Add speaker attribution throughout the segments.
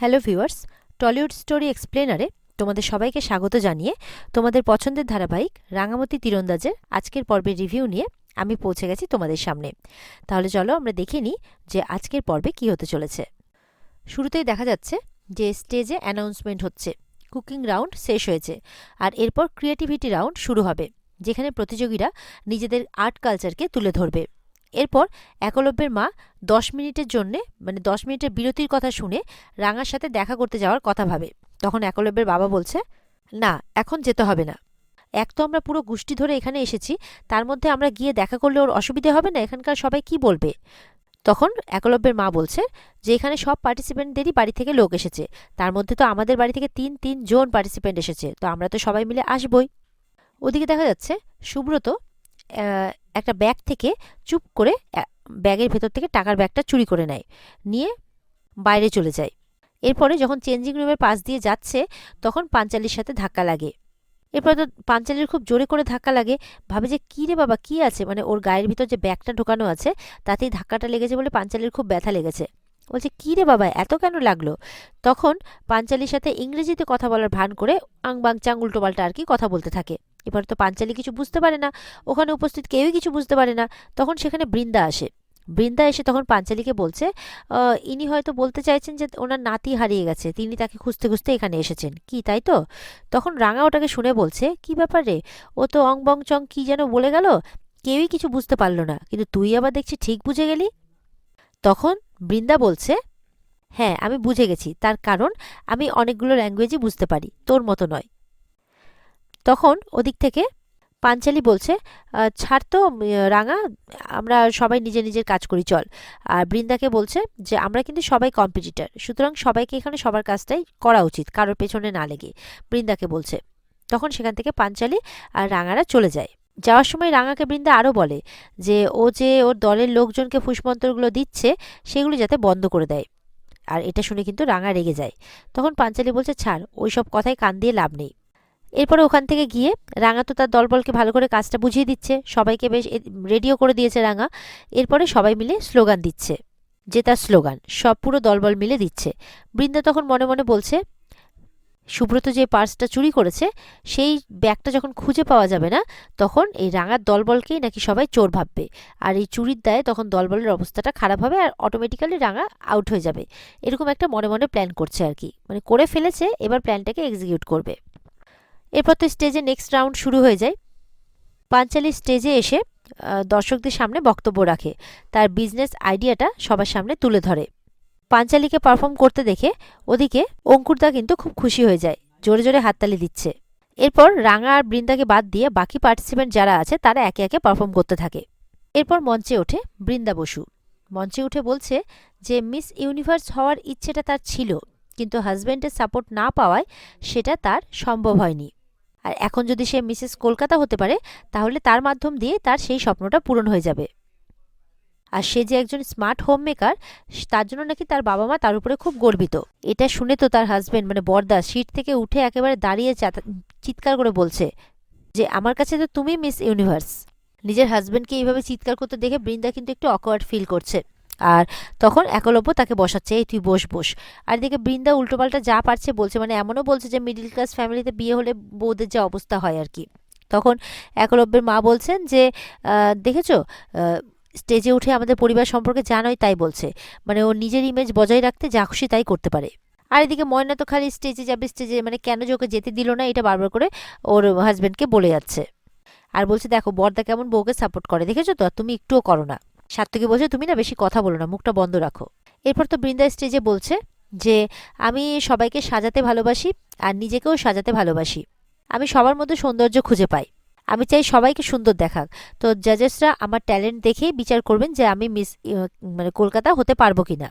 Speaker 1: Hello viewers, Tollywood story এক্সপ্লেনারে তোমাদের সবাইকে স্বাগত জানিয়ে তোমাদের পছন্দের ধারাবাহিক রাঙামতি তীরন্দাজের আজকের পর্বের রিভিউ নিয়ে আমি পৌঁছে গেছি তোমাদের সামনে। তাহলে চলো আমরা দেখে নিই যে আজকের পর্বে কি হতে চলেছে। শুরুতেই দেখা যাচ্ছে যে স্টেজে অ্যানাউন্সমেন্ট হচ্ছে, কুকিং রাউন্ড শেষ হয়েছে, আর এরপর ক্রিয়েটিভিটি রাউন্ড শুরু হবে, যেখানে প্রতিযোগীরা নিজেদের আর্ট কালচারকে তুলে ধরবে। এরপর একলব্যের মা 10 মিনিটের জন্যে 10 মিনিটের বিরতির কথা শুনে রাঙার সাথে দেখা করতে যাওয়ার কথা ভাবে। তখন একলব্যের বাবা বলছে, না, এখন যেতে হবে না। এক তো আমরা পুরো গোষ্ঠী ধরে এখানে এসেছি, তার মধ্যে আমরা গিয়ে দেখা করলে ওর অসুবিধে হবে না? এখানকার সবাই কি বলবে? তখন একলব্যের মা বলছে যে এখানে সব পার্টিসিপেন্টদেরই বাড়ি থেকে লোক এসেছে, তার মধ্যে তো আমাদের বাড়ি থেকে তিন জন পার্টিসিপেন্ট এসেছে, তো আমরা তো সবাই মিলে আসবই। ওদিকে দেখা যাচ্ছে সুব্রত একটা ব্যাগ থেকে চুপ করে ব্যাগের ভেতর থেকে টাকার ব্যাগটা চুরি করে নেয়, নিয়ে বাইরে চলে যায়। এরপরে যখন চেঞ্জিং রুমের পাশ দিয়ে যাচ্ছে তখন পাঞ্চালির সাথে ধাক্কা লাগে। এরপর তো পাঞ্চালির খুব জোরে করে ধাক্কা লাগে, ভাবে যে কী রে বাবা, কী আছে, ওর গায়ের ভিতর যে ব্যাগটা ঢোকানো আছে তাতেই ধাক্কাটা লেগেছে বলে পাঞ্চালির খুব ব্যথা লেগেছে। বলছে, কী রে বাবা, এত কেন লাগলো? তখন পাঞ্চালির সাথে ইংরেজিতে কথা বলার ভান করে আং বাং চাং উল্টোপাল্টা আর কি কথা বলতে থাকে। এবার তো পাঞ্চালি কিছু বুঝতে পারে না, ওখানে উপস্থিত কেউই কিছু বুঝতে পারে না। তখন সেখানে বৃন্দা আসে। বৃন্দা এসে তখন পাঞ্চালিকে বলছে, ইনি হয়তো বলতে চাইছেন যে ওনার নাতি হারিয়ে গেছে, তিনি তাকে খুঁজতে খুঁজতে এখানে এসেছেন, কি তাই তো? তখন রাঙা ওটাকে শুনে বলছে, কি ব্যাপার রে, ও তো অং বং চং কি যেন বলে গেল, কেউই কিছু বুঝতে পারলো না, কিন্তু তুই আবার দেখছি ঠিক বুঝে গেলি। তখন বৃন্দা বলছে, হ্যাঁ, আমি বুঝে গেছি, তার কারণ আমি অনেকগুলো ল্যাঙ্গুয়েজই বুঝতে পারি, তোর মতো নয়। তখন ওদিক থেকে পাঞ্চালি বলছে, ছাড় তো রাঙা, আমরা সবাই নিজের নিজের কাজ করি, চল। আর বৃন্দাকে বলছে যে আমরা কিন্তু সবাই কম্পিটিটর, সুতরাং সবাইকে এখানে সবার কাজটাই করা উচিত, কারোর পেছনে না লেগে, বৃন্দাকে বলছে। তখন সেখান থেকে পাঞ্চালি আর রাঙারা চলে যায়। যাওয়ার সময় রাঙাকে বৃন্দা আরও বলে যে ও যে ওর দলের লোকজনকে ফুসমন্ত্রগুলো দিচ্ছে সেগুলো যাতে বন্ধ করে দেয়। আর এটা শুনে কিন্তু রাঙা রেগে যায়। তখন পাঞ্চালি বলছে, ছাড়, ওই সব কথায় কান দিয়ে লাভ নেই। এরপরে ওখান থেকে গিয়ে রাঙা তো তার দলবলকে ভালো করে কাজটা বুঝিয়ে দিচ্ছে, সবাইকে বেশ রেডিও করে দিয়েছে রাঙা। এরপরে সবাই মিলে স্লোগান দিচ্ছে, যে তার স্লোগান সব পুরো দলবল মিলে দিচ্ছে। বৃন্দা তখন মনে মনে বলছে, সুব্রত যে পার্সটা চুরি করেছে সেই ব্যাগটা যখন খুঁজে পাওয়া যাবে না, তখন এই রাঙার দলবলকেই নাকি সবাই চোর ভাববে, আর এই চুরির দায়ে তখন দলবলের অবস্থাটা খারাপ হবে আর অটোমেটিক্যালি রাঙা আউট হয়ে যাবে। এরকম একটা মনে মনে প্ল্যান করছে আর কি, করে ফেলেছে, এবার প্ল্যানটাকে এক্সিকিউট করবে। এরপর তো স্টেজে নেক্সট রাউন্ড শুরু হয়ে যায়। পাঞ্চালি স্টেজে এসে দর্শকদের সামনে বক্তব্য রাখে, তার বিজনেস আইডিয়াটা সবার সামনে তুলে ধরে। পাঞ্চালিকে পারফর্ম করতে দেখে ওদিকে অঙ্কুরদা কিন্তু খুব খুশি হয়ে যায়, জোরে জোরে হাততালি দিচ্ছে। এরপর রাঙা আর বৃন্দাকে বাদ দিয়ে বাকি পার্টিসিপেন্ট যারা আছে তারা একে একে পারফর্ম করতে থাকে। এরপর মঞ্চে ওঠে বৃন্দা বসু। মঞ্চে উঠে বলছে যে মিস ইউনিভার্স হওয়ার ইচ্ছেটা তার ছিল, কিন্তু হাজব্যান্ডের সাপোর্ট না পাওয়ায় সেটা তার সম্ভব হয়নি। আর এখন যদি সে মিসেস কলকাতা হতে পারে তাহলে তার মাধ্যম দিয়ে তার সেই স্বপ্নটা পূরণ হয়ে যাবে। আর সে যে একজন স্মার্ট হোম মেকার, তার জন্য নাকি তার বাবা মা তার উপরে খুব গর্বিত। এটা শুনে তো তার হাজবেন্ড বরদা সিট থেকে উঠে একেবারে দাঁড়িয়ে চিৎকার করে বলছে যে আমার কাছে তো তুমি মিস ইউনিভার্স। নিজের হাজবেন্ডকে এইভাবে চিৎকার করতে দেখে বৃন্দা কিন্তু একটু অকওয়ার্ড ফিল করছে। আর তখন একলব্য তাকে বসাচ্ছে, এই তুই বস বস। আর এদিকে বৃন্দা উল্টোপাল্টা যা পারছে বলছে, এমনও বলছে যে মিডিল ক্লাস ফ্যামিলিতে বিয়ে হলে বউদের যে অবস্থা হয় আর কি। তখন একলব্যের মা বলছেন যে দেখেছো, স্টেজে উঠে আমাদের পরিবার সম্পর্কে যা নয় তাই বলছে, ও নিজের ইমেজ বজায় রাখতে যা খুশি তাই করতে পারে। আর এদিকে ময়না তো খালি স্টেজে যাবে স্টেজে, কেন যে ওকে যেতে দিল না এটা বারবার করে ওর হাজবেন্ডকে বলে যাচ্ছে। আর বলছে, দেখো বরদা কেমন বউকে সাপোর্ট করে, দেখেছো তো, আর তুমি একটুও করো না। সাত্তকী বলছে, তুমি না বেশি কথা বলো না, মুখটা বন্ধ রাখো। এরপর তো বৃন্দা স্টেজে বলছে যে আমি সবাইকে সাজাতে ভালোবাসি আর নিজেকেও সাজাতে ভালোবাসি, আমি সবার মধ্যে সৌন্দর্য খুঁজে পাই, আমি চাই সবাইকে সুন্দর দেখাক, তো জাজেসরা আমার ট্যালেন্ট দেখেই বিচার করবেন যে আমি মিস কলকাতা হতে পারবো কিনা।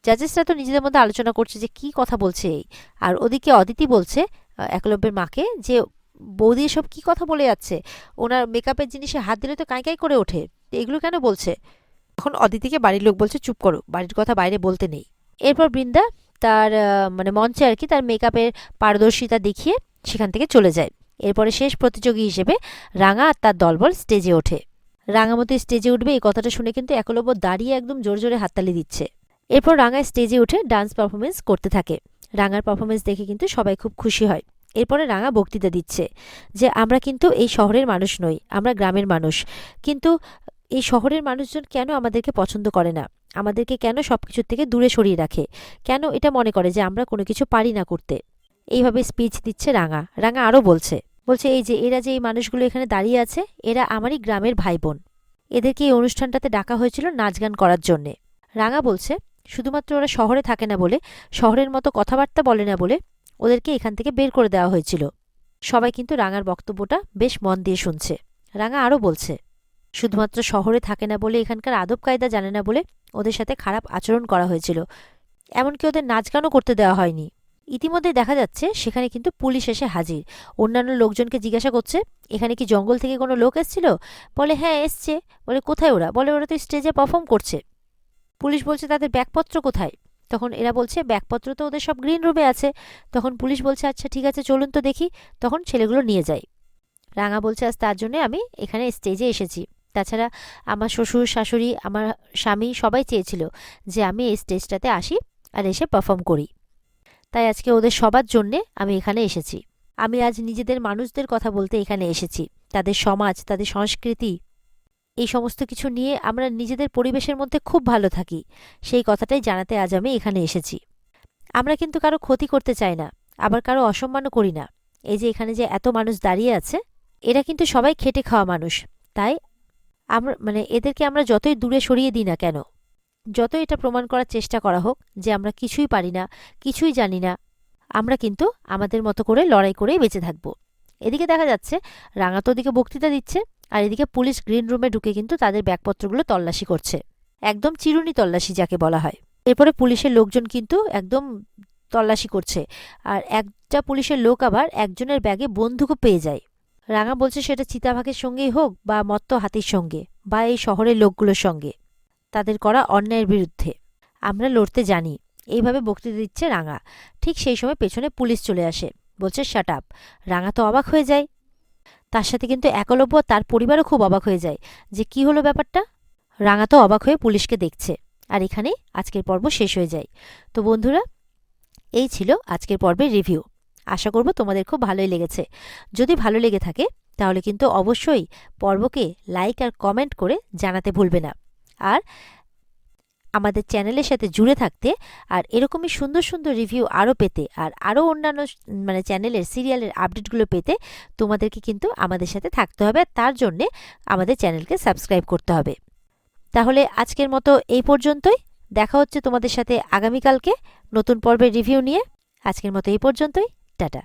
Speaker 1: জাজেসরা তো নিজেদের মধ্যে আলোচনা করছে যে কি কথা বলছে এই। আর ওদিকে অদিতি বলছে একলব্যের মাকে যে বৌদি এসব কি কথা বলে যাচ্ছে, ওনার মেকআপের জিনিসে হাত দিলে তো কাঁই কাঁই করে ওঠে, এগুলো কেন বলছে। তখন অদিতিকে বাড়ির লোক বলছে, চুপ করো, বাড়ির কথা বাইরে বলতে নেই। এরপর বৃন্দা তার মঞ্চে আর কি তার মেকআপের পারদর্শিতা দেখিয়ে সেখান থেকে চলে যায়। এরপরে শেষ প্রতিযোগী হিসেবে রাঙা আর তার দলবল স্টেজে ওঠে। রাঙামতি স্টেজে উঠবে এই কথাটা শুনে কিন্তু একলব্য দাঁড়িয়ে একদম জোরে জোরে হাততালি দিচ্ছে। এরপর রাঙা স্টেজে উঠে ডান্স পারফরমেন্স করতে থাকে। রাঙার পারফরমেন্স দেখে কিন্তু সবাই খুব খুশি হয়। এরপরে রাঙা বক্তৃতা দিচ্ছে যে আমরা কিন্তু এই শহরের মানুষ নই, আমরা গ্রামের মানুষ। কিন্তু এই শহরের মানুষজন কেন আমাদেরকে পছন্দ করে না, আমাদেরকে কেন সব কিছুর থেকে দূরে সরিয়ে রাখে, কেন এটা মনে করে যে আমরা কোনো কিছু পারি না করতে। এইভাবে স্পিচ দিচ্ছে রাঙা। রাঙা আরও বলছে এই যে এরা যে এই মানুষগুলো এখানে দাঁড়িয়ে আছে, এরা আমারই গ্রামের ভাই বোন। এদেরকে এই অনুষ্ঠানটাতে ডাকা হয়েছিল নাচ গান করার জন্যে। রাঙা বলছে শুধুমাত্র ওরা শহরে থাকে না বলে, শহরের মতো কথাবার্তা বলে না বলে ওদেরকে এখান থেকে বের করে দেওয়া হয়েছিল। সবাই কিন্তু রাঙার বক্তব্যটা বেশ মন দিয়ে শুনছে। রাঙা আরও বলছে শুধুমাত্র শহরে থাকে না বলে, এখানকার আদব কায়দা জানে না বলে ওদের সাথে খারাপ আচরণ করা হয়েছিল, এমনকি ওদের নাচ গানও করতে দেওয়া হয়নি। ইতিমধ্যে দেখা যাচ্ছে সেখানে কিন্তু পুলিশ এসে হাজির। অন্যান্য লোকজনকে জিজ্ঞাসা করছে এখানে কি জঙ্গল থেকে কোনো লোক এসেছিল? বলে হ্যাঁ এসছে। বলে কোথায় ওরা? বলে ওরা তো স্টেজে পারফর্ম করছে। পুলিশ বলছে তাদের ব্যাগপত্র কোথায়? তখন এরা বলছে ব্যাগপত্র তো ওদের সব গ্রিন রুমে আছে। তখন পুলিশ বলছে আচ্ছা ঠিক আছে চলুন তো দেখি। তখন ছেলেগুলো নিয়ে যায়। রাঙা বলছে আজ তার জন্য আমি এখানে স্টেজে এসেছি। তাছাড়া আমার শ্বশুর শাশুড়ি, আমার স্বামী সবাই চেয়েছিল যে আমি এই স্টেজটাতে আসি আর এসে পারফর্ম করি। তাই আজকে ওদের সবার জন্যে আমি এখানে এসেছি। আমি আজ নিজেদের মানুষদের কথা বলতে এখানে এসেছি। তাদের সমাজ, তাদের সংস্কৃতি, এই সমস্ত কিছু নিয়ে আমরা নিজেদের পরিবেশের মধ্যে খুব ভালো থাকি, সেই কথাটাই জানাতে আজ আমি এখানে এসেছি। আমরা কিন্তু কারো ক্ষতি করতে চাই না, আবার কারো অসম্মানও করি না। এই যে এখানে যে এত মানুষ দাঁড়িয়ে আছে, এরা কিন্তু সবাই খেটে খাওয়া মানুষ। তাই আমরা এদেরকে আমরা যতই দূরে সরিয়ে দিই না কেন, যতই এটা প্রমাণ করার চেষ্টা করা হোক যে আমরা কিছুই পারি না, কিছুই জানি না, আমরা কিন্তু আমাদের মতো করে লড়াই করেই বেঁচে থাকব। এদিকে দেখা যাচ্ছে রাঙা তো ওদিকে বক্তৃতা দিচ্ছে, আর এদিকে পুলিশ গ্রিন রুমে ঢুকে কিন্তু তাদের ব্যাগপত্রগুলো তল্লাশি করছে। একদম চিরুনি তল্লাশি যাকে বলা হয়। এরপরে পুলিশের লোকজন কিন্তু একদম তল্লাশি করছে, আর একটা পুলিশের লোক আবার একজনের ব্যাগে বন্দুকও পেয়ে যায়। রাঙা বলছে সেটা চিতাবাঘের সঙ্গেই হোক বা মত্ত হাতির সঙ্গে বা এই শহরের লোকগুলোর সঙ্গে, তাদের করা অন্যায়ের বিরুদ্ধে আমরা লড়তে জানি। এইভাবে বক্তৃতা দিচ্ছে রাঙা। ঠিক সেই সময় পেছনে পুলিশ চলে আসে, বলছে শাট আপ। রাঙা তো অবাক হয়ে যায়। তার সাথে কিন্তু একলব্য তার পরিবারও খুব অবাক হয়ে যায় যে কি হলো ব্যাপারটা। রাঙা তো অবাক হয়ে পুলিশকে দেখছে। আর এখানেই আজকের পর্ব শেষ হয়ে যায়। তো বন্ধুরা, এই ছিল আজকের পর্বের রিভিউ। আশা করব তোমাদের খুব ভালোই লেগেছে। যদি ভালো লেগে থাকে তাহলে কিন্তু অবশ্যই পর্বকে লাইক আর কমেন্ট করে জানাতে ভুলবে না। আর আমাদের চ্যানেলের সাথে জুড়ে থাকতে, আর এরকমই সুন্দর সুন্দর রিভিউ আরও পেতে, আর আরও অন্যান্য চ্যানেলের সিরিয়ালের আপডেটগুলো পেতে তোমাদেরকে কিন্তু আমাদের সাথে থাকতে হবে। আর তার জন্যে আমাদের চ্যানেলকে সাবস্ক্রাইব করতে হবে। তাহলে আজকের মতো এই পর্যন্তই। দেখা হচ্ছে তোমাদের সাথে আগামীকালকে নতুন পর্বের রিভিউ নিয়ে। আজকের মতো এই পর্যন্তই। টাটা।